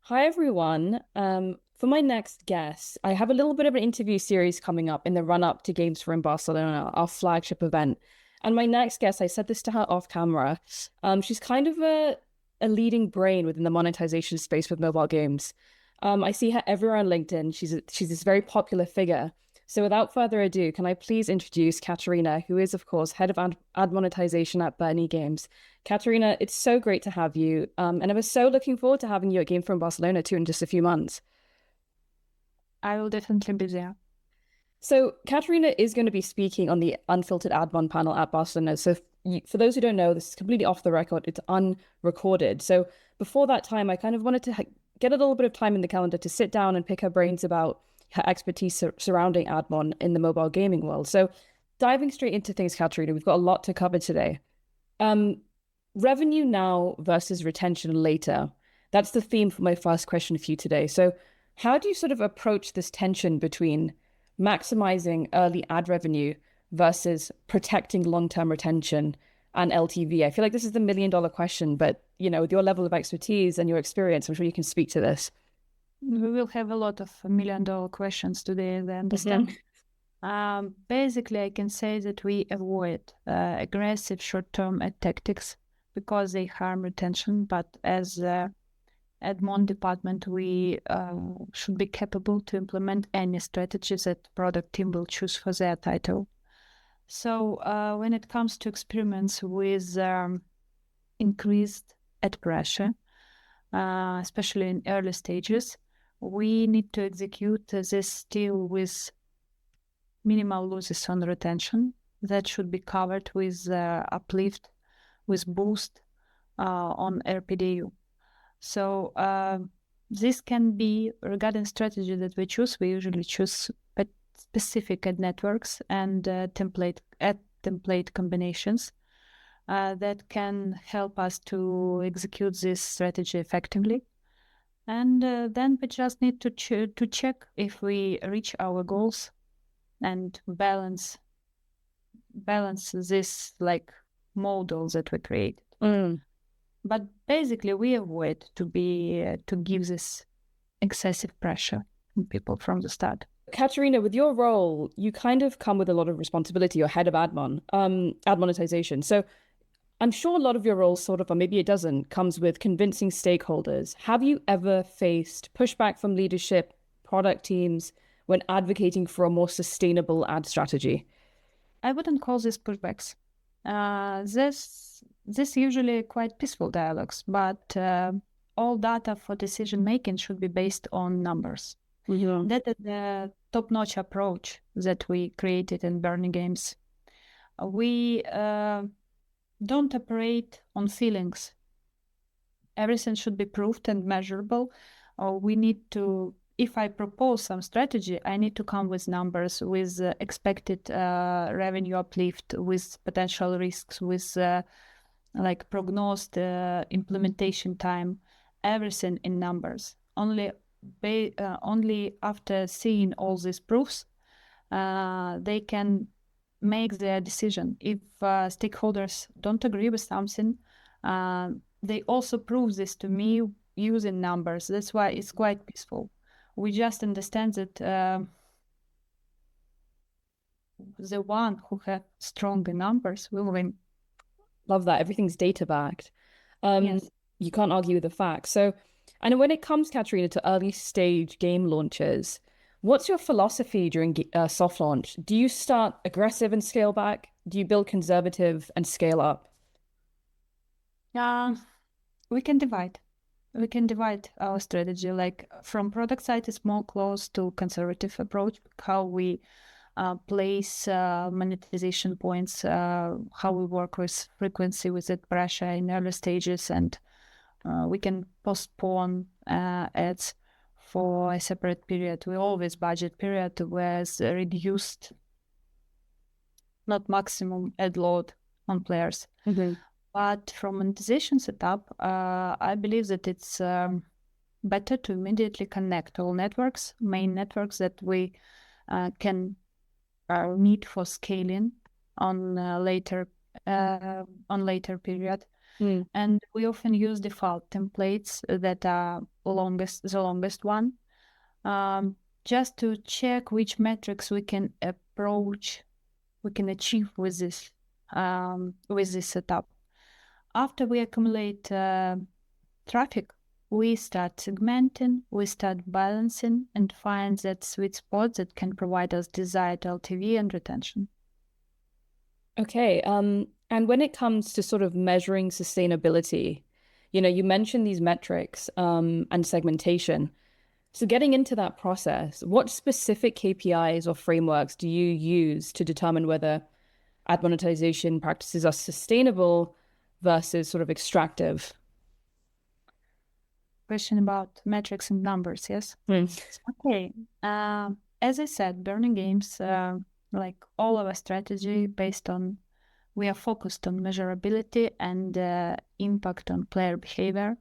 Hi, everyone. For my next guest, I have a little bit of an interview series coming up in the run-up to Gamesforum Barcelona, our flagship event. And my next guest, I said this to her off camera. She's kind of a leading brain within the monetization space with mobile games. I see her everywhere on LinkedIn. She's this very popular figure. So without further ado, can I please introduce Katerina, who is, of course, head of ad monetization at Burny Games. Katerina, it's so great to have you. And I was so looking forward to having you at Gamesforum Barcelona too in just a few months. I will definitely be there. So Katerina is going to be speaking on the Unfiltered Ad Mon panel at Barcelona. So for those who don't know, this is completely off the record. It's unrecorded. So before that time, I kind of wanted to get a little bit of time in the calendar to sit down and pick her brains about her expertise surrounding AdMon in the mobile gaming world. So diving straight into things, Katerina, we've got a lot to cover today. Um, Revenue now versus retention later. That's the theme for my first question for you today. So how do you sort of approach this tension between maximizing early ad revenue versus protecting long-term retention and LTV? I feel like this is the $1 million question, but with your level of expertise and your experience, I'm sure you can speak to this. We will have a lot of $1 million questions today, as I understand. Basically, I can say that we avoid aggressive short-term ad tactics because they harm retention. But as admon department, we should be capable to implement any strategies that product team will choose for their title. So when it comes to experiments with increased ad pressure, especially in early stages, we need to execute this still with minimal losses on retention. That should be covered with uplift, with boost on RPDU. So this can be, regarding strategy that we choose, we usually choose specific ad networks and template combinations that can help us to execute this strategy effectively. And then we just need to check if we reach our goals and balance this like model that we created. But basically, we avoid to give this excessive pressure on people from the start. Katerina, with your role, you kind of come with a lot of responsibility. You're head of ad monetization. So I'm sure a lot of your role sort of, or maybe it doesn't, comes with convincing stakeholders. Have you ever faced pushback from leadership, product teams, when advocating for a more sustainable ad strategy? I wouldn't call this pushbacks. This usually quite peaceful dialogues, but all data for decision making should be based on numbers. Mm-hmm. That is the top-notch approach that we created in Burny Games. We don't operate on feelings. Everything should be proved and measurable. We need to, if I propose some strategy, I need to come with numbers, with expected revenue uplift, with potential risks, with like prognosed implementation time, everything in numbers. Only after seeing all these proofs, they can make their decision. If stakeholders don't agree with something, they also prove this to me using numbers. That's why it's quite peaceful. We just understand that the one who has stronger numbers will win. Love that. Everything's data backed. Yes. You can't argue with the facts. So, and when it comes, Katerina, to early stage game launches, what's your philosophy during soft launch? Do you start aggressive and scale back? Do you build conservative and scale up? We can divide. We can divide our strategy. Like from product side, it's more close to conservative approach, how we place monetization points, how we work with frequency, with that pressure in early stages, and we can postpone ads for a separate period. We always budget period was reduced, not maximum ad load on players. Mm-hmm. But from monetization setup, I believe that it's better to immediately connect all networks, main networks that we can need for scaling on later period. And we often use default templates that are the longest one, just to check which metrics we can achieve with this setup. After we accumulate traffic, we start segmenting, we start balancing, and find that sweet spot that can provide us desired LTV and retention. Okay. And when it comes to sort of measuring sustainability, you mentioned these metrics, and segmentation. So getting into that process, what specific KPIs or frameworks do you use to determine whether ad monetization practices are sustainable versus sort of extractive? Question about metrics and numbers, yes? Okay. As I said, Burny Games, like all our strategy we are focused on measurability and impact on player behavior,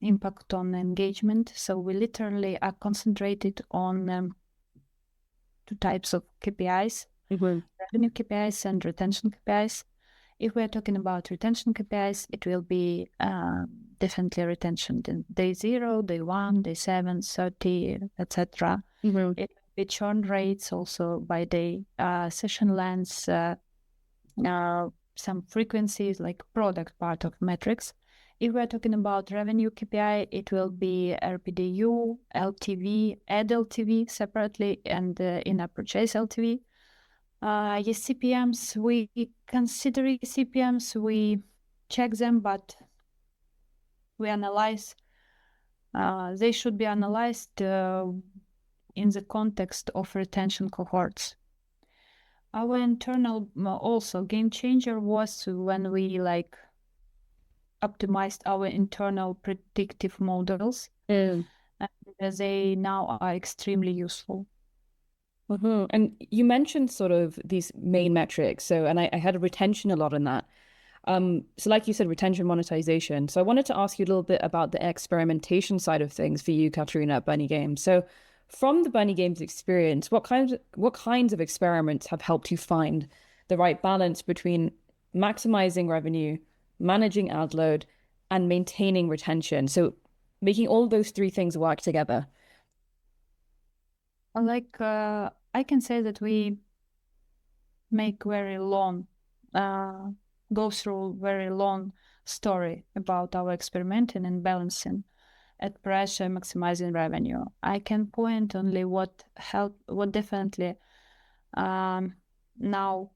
impact on engagement. So we literally are concentrated on 2 types of KPIs, revenue KPIs and retention KPIs. If we're talking about retention KPIs, it will be definitely retention day 0, day 1, day 7, 30, etc. It will be churn rates also by day, session lengths, some frequencies like product part of metrics. If we're talking about revenue KPI, it will be RPDU, LTV, ad LTV separately, and in-app purchase LTV. Yes, CPMs, we consider CPMs, we check them, but we analyze. They should be analyzed in the context of retention cohorts. Our internal also game changer was when we optimized our internal predictive models. And they now are extremely useful. And you mentioned sort of these main metrics. And I had a retention a lot in that. So like you said, retention monetization. So I wanted to ask you a little bit about the experimentation side of things for you, Katerina, at Burny Games. So from the Burny Games experience, what kinds of experiments have helped you find the right balance between maximizing revenue, managing ad load, and maintaining retention? So making all those 3 things work together. I can say that we make go through very long story about our experimenting and balancing at pressure, maximizing revenue. I can point only what definitely now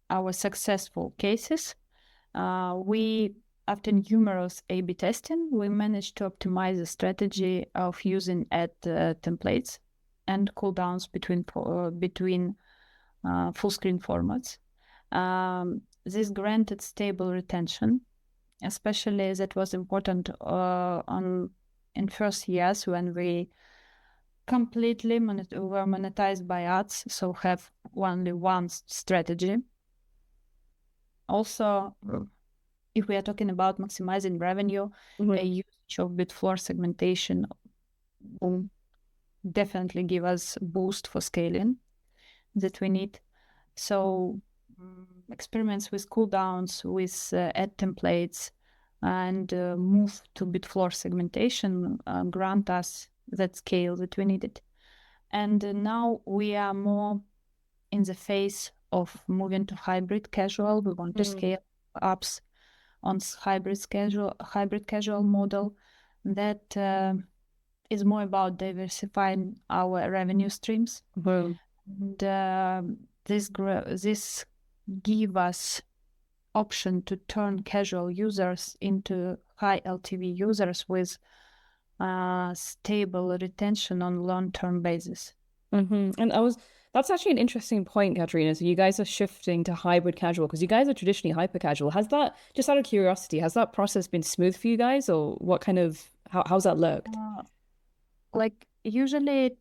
our successful cases. After numerous A/B testing, we managed to optimize the strategy of using ad templates and cooldowns between full screen formats. This granted stable retention, especially that was important in first years when we completely were monetized by ads, so have only one strategy. Also, if we are talking about maximizing revenue, a usage of bid floor segmentation will definitely give us boost for scaling that we need. So experiments with cooldowns, with ad templates, and move to bid floor segmentation grant us that scale that we needed. And now we are more in the phase of moving to hybrid casual. We want to scale apps on hybrid casual model that is more about diversifying our revenue streams. And this give us option to turn casual users into high LTV users with stable retention on long-term basis. And that's actually an interesting point, Katerina. So you guys are shifting to hybrid casual because you guys are traditionally hyper casual. Has that, just out of curiosity, has that process been smooth for you guys, or what kind of how's that looked? Usually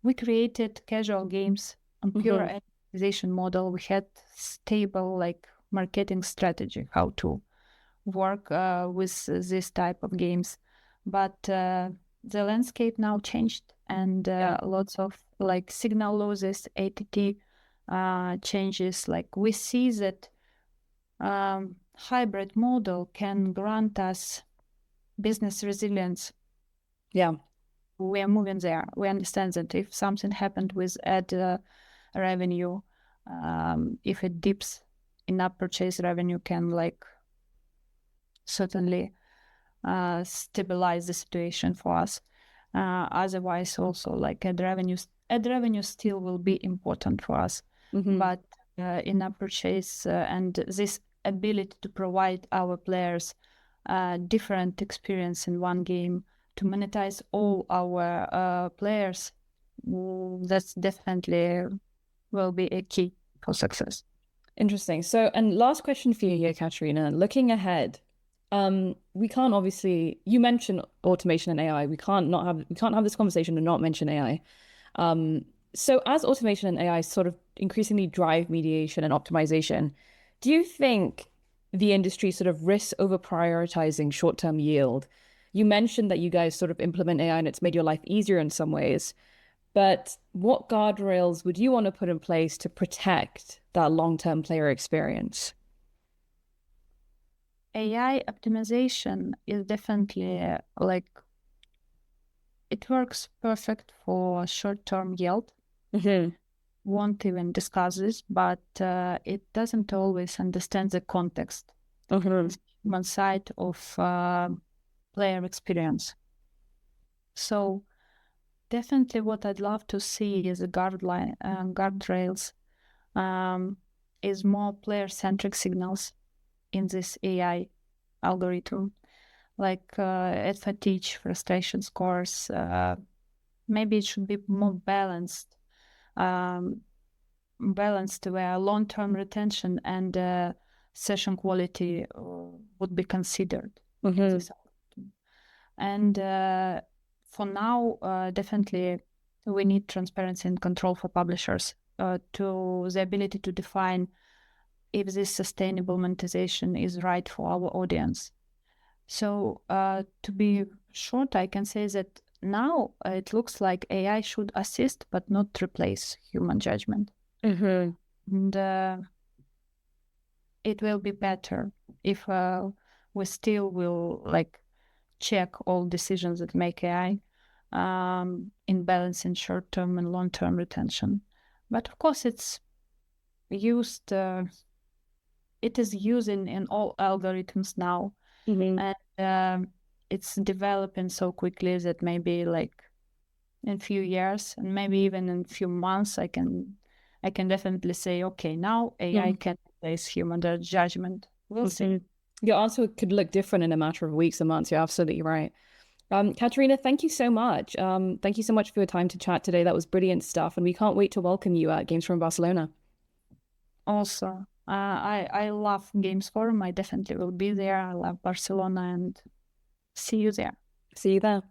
we created casual games on pure monetization model. We had stable marketing strategy how to work with this type of games, but the landscape now changed, and lots of signal losses, ATT changes. We see that hybrid model can grant us business resilience. Yeah. We are moving there. We understand that if something happened with ad revenue, if it dips, in-app purchase revenue can certainly stabilize the situation for us. Otherwise, also ad revenue still will be important for us. But in-app purchase and this ability to provide our players different experience in one game to monetize all our players, that's definitely will be a key for success. Interesting. So, and last question for you here, Katerina. Looking ahead, we can't obviously. You mentioned automation and AI. We can't have this conversation and not mention AI. So, as automation and AI sort of increasingly drive mediation and optimization, do you think the industry sort of risks over prioritizing short-term yield? You mentioned that you guys sort of implement AI and it's made your life easier in some ways. But what guardrails would you want to put in place to protect that long-term player experience? AI optimization is definitely it works perfect for short-term yield. Won't even discuss this, but it doesn't always understand the context, the human side of player experience. So definitely what I'd love to see is a guardrails, is more player-centric signals in this AI algorithm, at fatigue, frustration scores. Maybe it should be more balanced, where long-term retention and session quality would be considered. And for now, definitely we need transparency and control for publishers to the ability to define if this sustainable monetization is right for our audience. So to be short, I can say that now it looks like AI should assist but not replace human judgment. And it will be better if we still will check all decisions that make AI in balancing short-term and long-term retention. But of course, it's used. It is used in all algorithms now, and it's developing so quickly that maybe in few years and maybe even in few months, I can definitely say, okay, now AI can replace human judgment. We'll see. Your answer could look different in a matter of weeks and months. You're absolutely right. Katerina, thank you so much. Thank you so much for your time to chat today. That was brilliant stuff, and we can't wait to welcome you at Gamesforum Barcelona. Also, I love Gamesforum. I definitely will be there. I love Barcelona, and see you there. See you there.